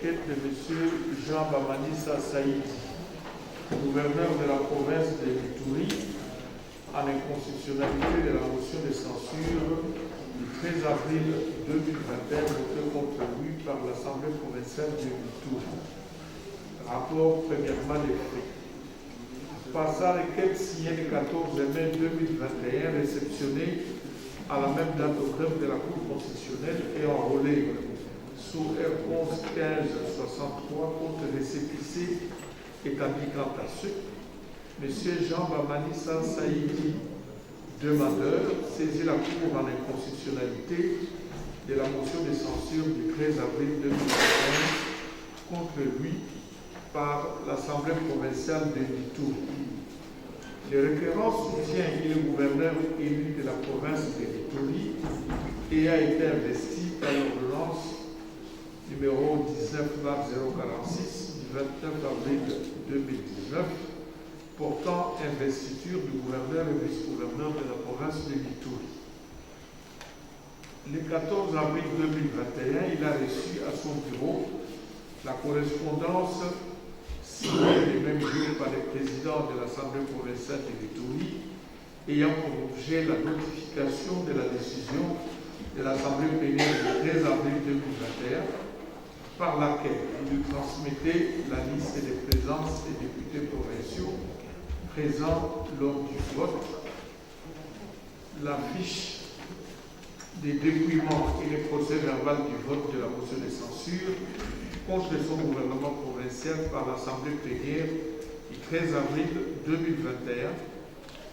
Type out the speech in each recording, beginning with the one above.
requête de M. Jean Bamanissa Saïdi, gouverneur de la province de Ituri, à l'inconstitutionnalité de la motion de censure du 13 avril 2021 votée contre lui par l'Assemblée provinciale de Ituri. Rapport premièrement des faits. Par sa requête signée le 14 mai 2021, réceptionnée à la même date au greffe de la Cour constitutionnelle et enrôlée sous R11 15 63 contre récépissé établi quant à ce, M. Jean Bamanissa Saïdi, demandeur, saisit la Cour en inconstitutionnalité de la motion de censure du 13 avril 2021 contre lui par l'Assemblée provinciale de Ituri. Le requérant soutient qu'il est gouverneur élu de la province de Ituri et a été investi par l'ordonnance numéro 19/046 du 29 avril 2019 portant investiture du gouverneur et vice-gouverneur de la province de Ituri. Le 14 avril 2021, il a reçu à son bureau la correspondance signée le même jour par le président de l'Assemblée provinciale de Ituri ayant pour objet la notification de la décision de l'Assemblée plénière du 13 avril 2021 par laquelle il lui transmettait la liste des présences des députés provinciaux présents lors du vote, la fiche des dépouillements et les procès verbal du vote de la motion de censure contre son gouvernement provincial par l'Assemblée plénière du 13 avril 2021,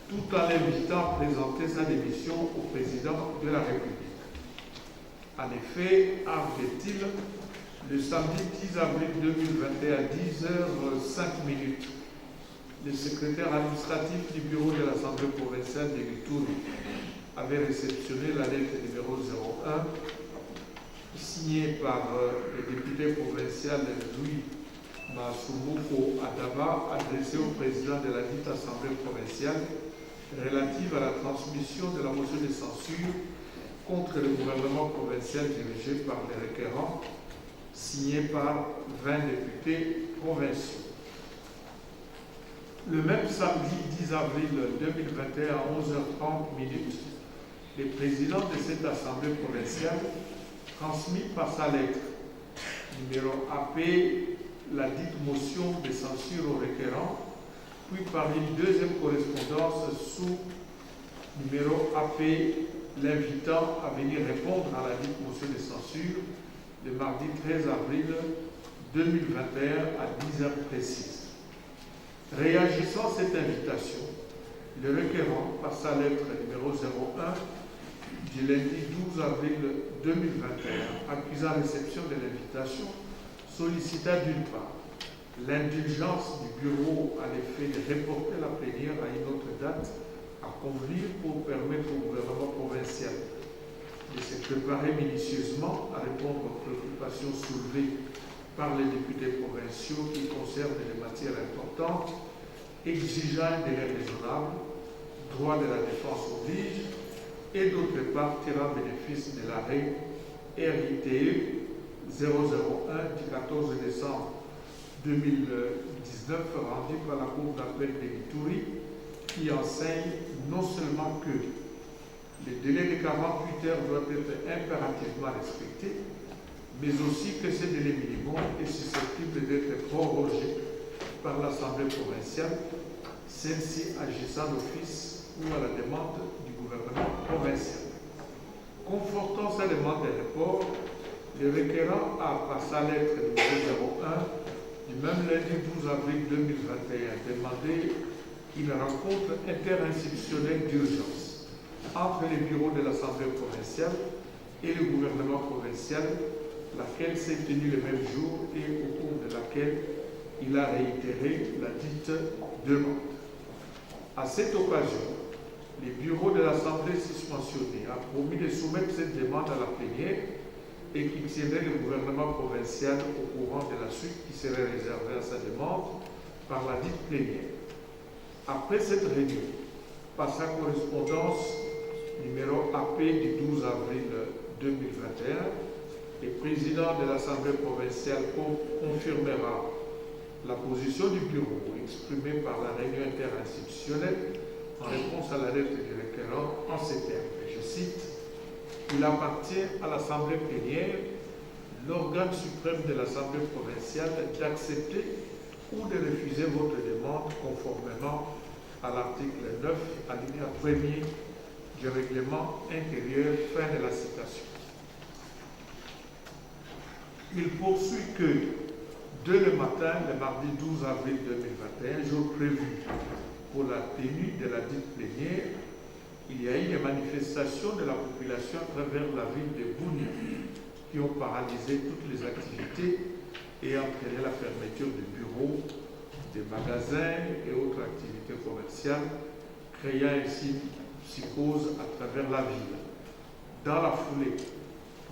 tout en l'invitant à présenter sa démission au président de la République. En effet, avait-il, le samedi 10 avril 2021 à 10h05, le secrétaire administratif du bureau de l'Assemblée provinciale de Ituri avait réceptionné la lettre numéro 01 signée par le député provincial Louis Masumuko Adaba, adressée au président de la dite Assemblée provinciale relative à la transmission de la motion de censure contre le gouvernement provincial dirigé par les requérants, signé par 20 députés provinciaux. Le même samedi 10 avril 2021 à 11h30, le président de cette Assemblée provinciale transmis par sa lettre numéro AP la dite motion de censure au requérant, puis par une deuxième correspondance sous numéro AP l'invitant à venir répondre à la dite motion de censure le mardi 13 avril 2021 à 10h précises. Réagissant à cette invitation, le requérant, par sa lettre numéro 01 du lundi 12 avril 2021, accusant réception de l'invitation, sollicita d'une part l'indulgence du bureau à l'effet de reporter la plénière à une autre date à convenir pour permettre au gouvernement provincial de se préparer minutieusement à répondre aux préoccupations soulevées par les députés provinciaux qui concernent des matières importantes, exigeant un délai raisonnable, droit de la défense oblige, et d'autre part tirant bénéfice de l'arrêt RITE 001 du 14 décembre 2019 rendu par la Cour d'appel de Ituri qui enseigne non seulement que le délai de 48 heures doit être impérativement respecté, mais aussi que ce délai minimum est susceptible d'être prorogé par l'Assemblée provinciale, celle-ci agissant d'office ou à la demande du gouvernement provincial. Confortant sa demande de report, le requérant a, par sa lettre numéro 01 du même lundi 12 avril 2021, demandé une rencontre interinstitutionnelle d'urgence entre les bureaux de l'Assemblée provinciale et le gouvernement provincial, laquelle s'est tenue le même jour et au cours de laquelle il a réitéré la dite demande. À cette occasion, les bureaux de l'Assemblée susmentionnée a promis de soumettre cette demande à la plénière et qu'il tiendrait le gouvernement provincial au courant de la suite qui serait réservée à sa demande par la dite plénière. Après cette réunion, par sa correspondance numéro AP du 12 avril 2021, le président de l'Assemblée provinciale confirmera la position du bureau exprimée par la réunion interinstitutionnelle en réponse à la lettre du requérant en ces termes. Je cite: il appartient à l'Assemblée plénière, l'organe suprême de l'Assemblée provinciale, d'accepter ou de refuser votre demande conformément à l'article 9, alinéa 1er du règlement intérieur. Fin de la citation. Il poursuit que, dès le matin, le mardi 12 avril 2021, jour prévu pour la tenue de la dite plénière, il y a eu des manifestations de la population à travers la ville de Bunia qui ont paralysé toutes les activités et entraîné la fermeture des bureaux, des magasins et autres activités commerciales, créant ainsi une psychose à travers la ville. Dans la foulée,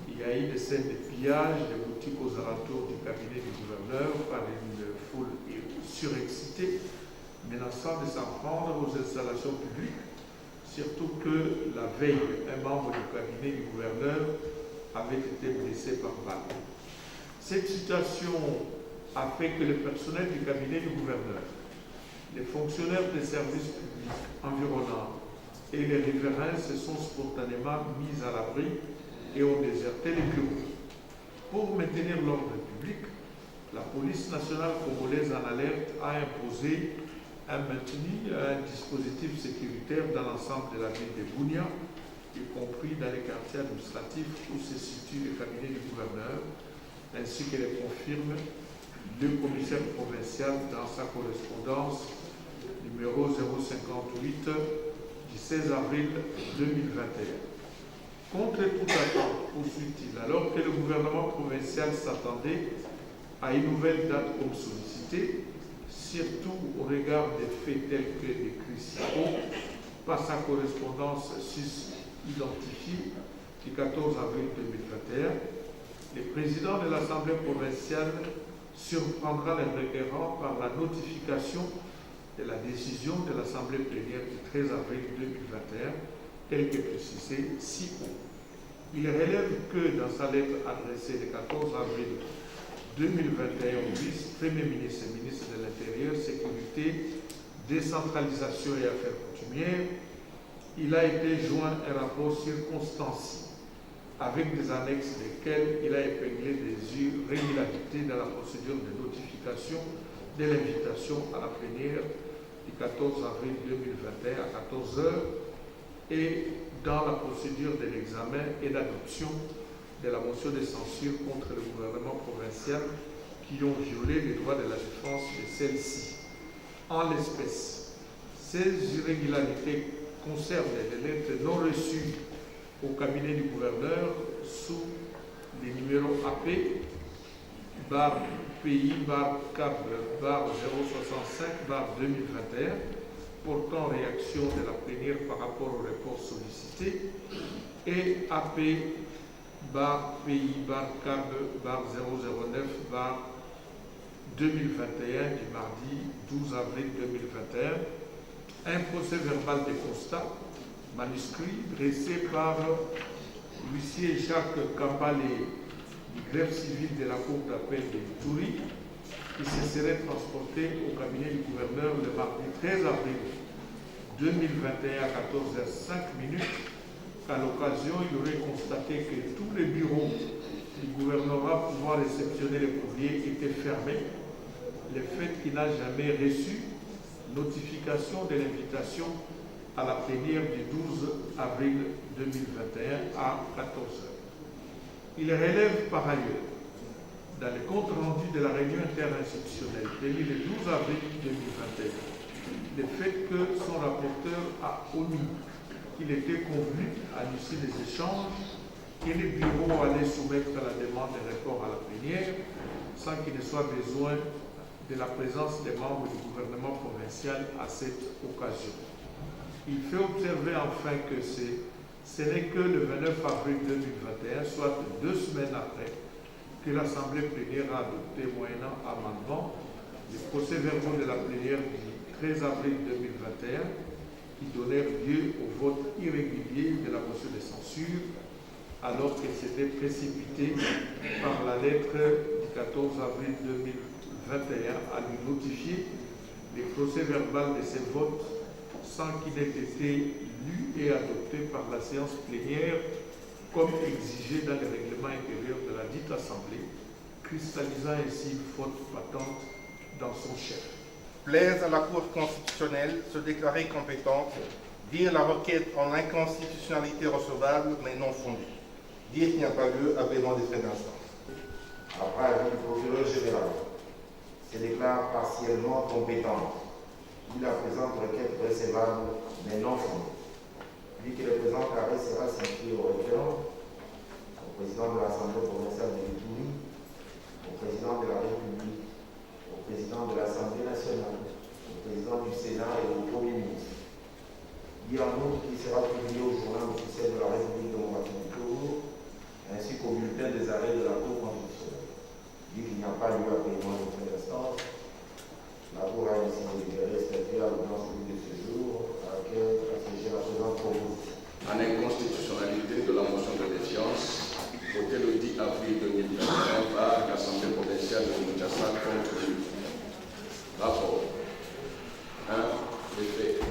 il y a eu des scènes de pillage des boutiques aux alentours du cabinet du gouverneur par une foule surexcitée, menaçant de s'en prendre aux installations publiques, surtout que la veille, un membre du cabinet du gouverneur avait été blessé par balle. Cette situation a fait que le personnel du cabinet du gouverneur, les fonctionnaires des services publics environnants et les riverains se sont spontanément mis à l'abri et ont déserté les bureaux. Pour maintenir l'ordre public, la police nationale congolaise en alerte a imposé maintenu un dispositif sécuritaire dans l'ensemble de la ville de Bunia, y compris dans les quartiers administratifs où se situe le cabinet du gouverneur, ainsi que le confirme le commissaire provincial dans sa correspondance numéro 058 du 16 avril 2021. Contre toute attente, poursuit-il, alors que le gouvernement provincial s'attendait à une nouvelle date comme sollicité, surtout au regard des faits tels que décrits ci-haut par sa correspondance identifiée du 14 avril 2021, le président de l'Assemblée provinciale surprendra les requérants par la notification de la décision de l'Assemblée plénière du 13 avril 2021, telle que précisée ci-haut. Il relève que dans sa lettre adressée le 14 avril 2021 au vice-premier ministre et ministre de l'Intérieur, Sécurité, Décentralisation et Affaires coutumières, il a été joint un rapport circonstancié avec des annexes desquelles il a épinglé des irrégularités dans la procédure de notification de l'invitation à la plénière du 14 avril 2021 à 14 h et dans la procédure de l'examen et d'adoption de la motion de censure contre le gouvernement provincial qui ont violé les droits de la défense de celle-ci. En l'espèce, ces irrégularités concernent les lettres non reçues au cabinet du gouverneur sous les numéros AP, barre pays, barre câble, barre 065, barre 2021, portant réaction de la plénière par rapport au report sollicité, et AP, barre pays, barre câble, barre 009, barre 2021 du mardi 12 avril 2021, un procès verbal de constat manuscrit dressé par l'huissier Jacques Kambalé du greffe civil de la Cour d'appel de Toury, qui se serait transporté au cabinet du gouverneur le mardi 13 avril 2021 à 14h05, qu'à l'occasion, il aurait constaté que tous les bureaux du gouvernorat pouvant réceptionner les courriers étaient fermés, le fait qu'il n'a jamais reçu notification de l'invitation à la plénière du 12 avril 2021 à 14 h. Il relève par ailleurs, dans le compte rendu de la réunion interinstitutionnelle tenue le 12 avril 2021, le fait que son rapporteur a omis qu'il était convenu à l'issue des échanges que les bureaux allaient soumettre la demande de report à la plénière sans qu'il ne soit besoin de la présence des membres du gouvernement provincial à cette occasion. Il fait observer enfin que ce n'est que le 29 avril 2021, soit 2 semaines après, que l'Assemblée plénière a adopté moyennant amendement les procès-verbaux de la plénière du 13 avril 2021 qui donnèrent lieu au vote irrégulier de la motion de censure alors qu'elle s'était précipitée par la lettre du 14 avril 2021 à lui notifier les procès-verbaux de ces votes sans qu'il ait été lu et adopté par la séance plénière comme exigé dans le règlement intérieur de la dite Assemblée, cristallisant ainsi une faute patente dans son chef. Plaise à la Cour constitutionnelle se déclarer compétente, dire la requête en inconstitutionnalité recevable mais non fondée. Dire qu'il n'y a pas lieu à paiement des frais d'instance. Après avis du procureur général, se déclare partiellement compétente. Il la présente requête recevable mais non fondée. Vu que le présent arrêt sera signifié au requérant, au président de l'Assemblée provinciale de l'Ituri, au président de la République, au président de l'Assemblée nationale, au président du Sénat et au Premier ministre. Dit en outre qu'il sera publié au journal officiel de la République démocratique du Togo, ainsi qu'au bulletin des arrêts de la Cour constitutionnelle. Dit qu'il n'y a pas lieu à paiement de frais d'instance, la Cour a ainsi délibéré statuer à l'audience publique de ce jour, à laquelle a siégé la présente proposition. En inconstitutionnalité de la motion de défiance, votée le 10 avril 2021 par l'Assemblée provinciale de Kinshasa contre lui. Rapport 1. Les faits.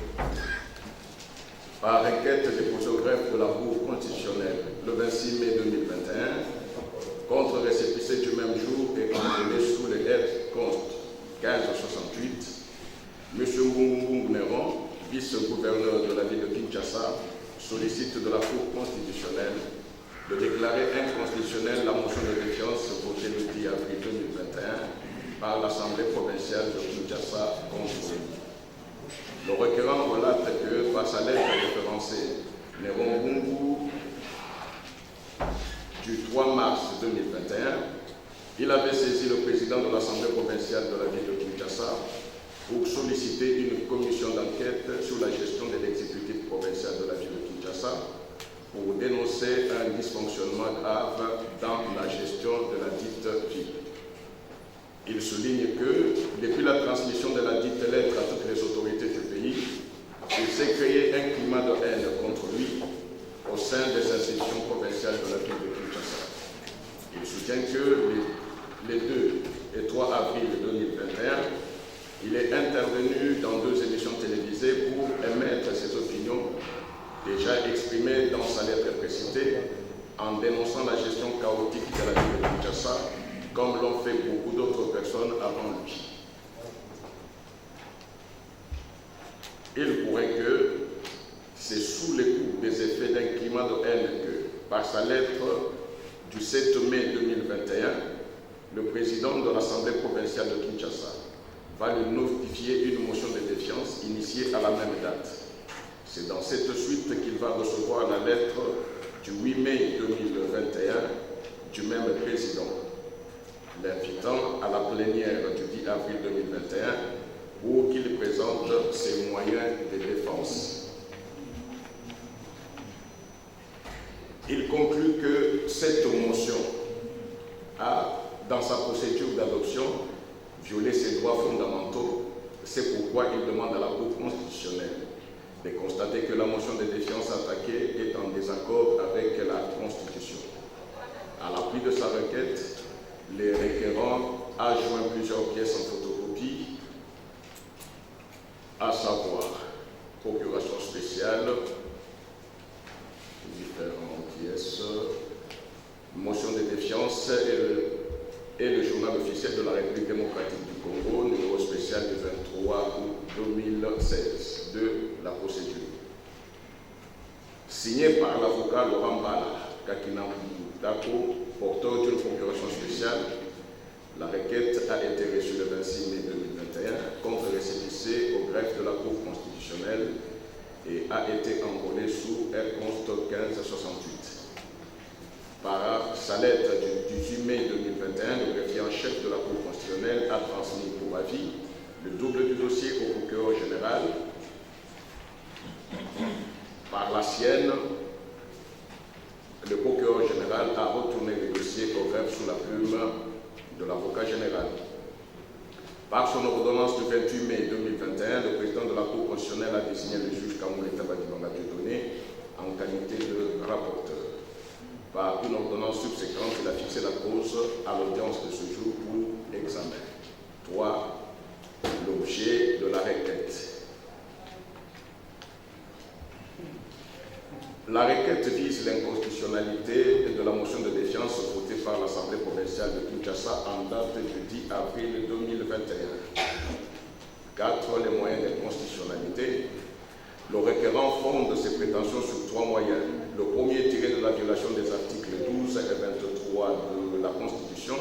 Par requête déposée au greffe de la Cour constitutionnelle le 26 mai 2021, contre récépissé du même jour et condamné sous les lettres contre 1568, M. Mbungu Néron, vice-gouverneur de la ville de Kinshasa, sollicite de la Cour constitutionnelle de déclarer inconstitutionnelle la motion de défiance votée le 10 avril 2021 par l'Assemblée provinciale de Kinshasa contre lui. Le requérant relate que, par sa lettre référencée Néron Mbungu du 3 mars 2021, il avait saisi le président de l'Assemblée provinciale de la ville de Kinshasa pour solliciter une commission d'enquête sur la gestion de l'exécutif provincial de la ville de Kinshasa pour dénoncer un dysfonctionnement grave dans la gestion de la dite ville. Il souligne que, depuis la transmission de la dite lettre à toutes les autorités du pays, il s'est créé un climat de haine contre lui au sein des institutions provinciales de la ville de Kinshasa. Il soutient que les 2 et 3 avril 2021, il est intervenu dans 2 émissions télévisées pour émettre ses opinions déjà exprimées dans sa lettre précitée en dénonçant la gestion chaotique de la ville de Kinshasa, comme l'ont fait beaucoup d'autres personnes avant lui. Il pourrait que c'est sous les coups des effets d'un climat de haine que, par sa lettre du 7 mai 2021, le président de l'Assemblée provinciale de Kinshasa va lui notifier une motion de défiance initiée à la même date. C'est dans cette suite qu'il va recevoir la lettre du 8 mai 2021 du même président, l'invitant à la plénière du 10 avril 2021 pour qu'il présente ses moyens de défense. Il conclut que cette motion a, dans sa procédure d'adoption, violé ses droits fondamentaux. C'est pourquoi il demande à la Cour constitutionnelle de constater que la motion de défiance attaquée est en désaccord avec la Constitution. À l'appui de sa requête, le requérant a joint plusieurs pièces en photocopie, à savoir procuration spéciale, différentes pièces, motion de défiance et le journal officiel de la République démocratique du Congo, numéro spécial du 23 août 2016 de la procédure. Signé par l'avocat Laurent Bala Kakinambu Dako, porteur d'une procuration spéciale, la requête a été reçue le 26 mai 2021 contre récépissé au greffe de la Cour constitutionnelle et a été enrôlée sous R-Const 1568. Par sa lettre du 18 mai 2021, le greffier en chef de la Cour constitutionnelle a transmis pour avis le double du dossier au procureur général. Par la sienne, le procureur général a retourné le dossier au greffe sous la plume de l'avocat général. Par son ordonnance du 28 mai 2021, le président de la Cour constitutionnelle a désigné le juge Kamoulé Tabadibanga Dieudonné en qualité de rapporteur. Par La requête vise l'inconstitutionnalité de la motion de défiance votée par l'Assemblée provinciale de Kinshasa en date du 10 avril 2021. 4. Les moyens d'inconstitutionnalité. Le requérant fonde ses prétentions sur 3 moyens. Le premier tiré de la violation des articles 12 et 23 de la Constitution,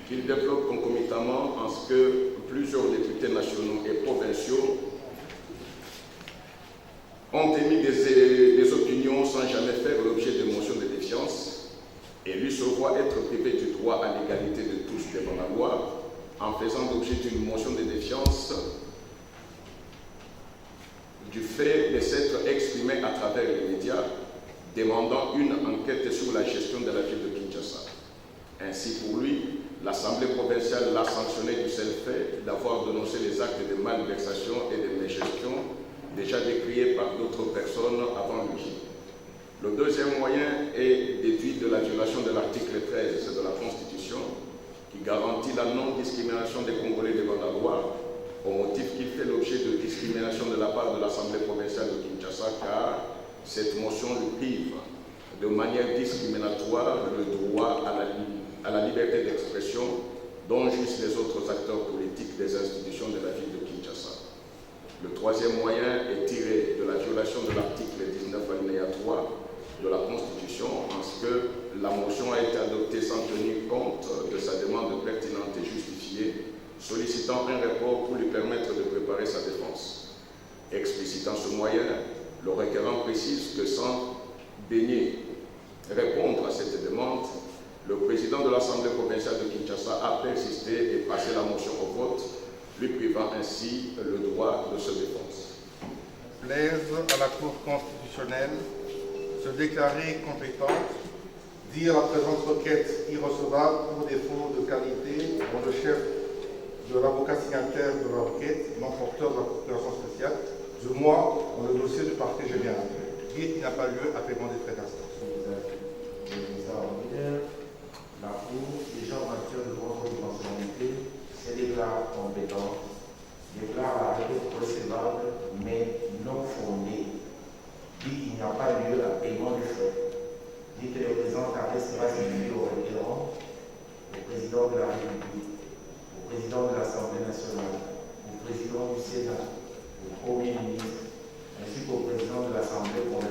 qu'il développe concomitamment en ce que plusieurs députés nationaux et provinciaux ont émis des opinions sans jamais faire l'objet de motions de défiance et lui se voit être privé du droit à l'égalité de tous devant la loi en faisant l'objet d'une motion de défiance du fait de s'être exprimé à travers les médias demandant une enquête sur la gestion de la ville de Kinshasa. Ainsi, pour lui, l'Assemblée provinciale l'a sanctionné du seul fait d'avoir dénoncé les actes de malversation et de mégestion déjà décriés par d'autres personnes avant lui. Le deuxième moyen est déduit de la violation de l'article 13 de la Constitution qui garantit la non-discrimination des Congolais devant la loi au motif qu'il fait l'objet de discrimination de la part de l'Assemblée provinciale de Kinshasa car cette motion lui prive de manière discriminatoire le droit à la liberté d'expression dont jouissent les autres acteurs politiques des institutions de la ville de Kinshasa. Le troisième moyen est tiré de la violation de l'article 19 alinéa 3 de la Constitution en ce que la motion a été adoptée sans tenir compte de sa demande pertinente et justifiée, sollicitant un report pour lui permettre de préparer sa défense. Explicitant ce moyen, le requérant précise que sans daigner répondre à cette demande, le président de l'Assemblée provinciale de Kinshasa a persisté et passé la motion au vote, lui privant ainsi le droit de se défense. Plaise à la Cour constitutionnelle se déclarer compétente, dire la présente requête irrecevable pour défaut de qualité dont le chef de l'avocat signataire de la requête, non porteur de la procuration spéciale, du moins dans le dossier du parquet général. Dire qu'il n'a pas lieu à paiement des frais d'instance. La Cour, déjà en matière de droit de constitutionnalité, se déclare compétente, déclare la requête recevable mais non fondée, dit qu'il n'y a pas lieu à paiement des frais, dit que le présent arrêt sera signifié au requérant, au président de la République, au président de l'Assemblée nationale, au président du Sénat, au Premier ministre, ainsi qu'au président de l'Assemblée provinciale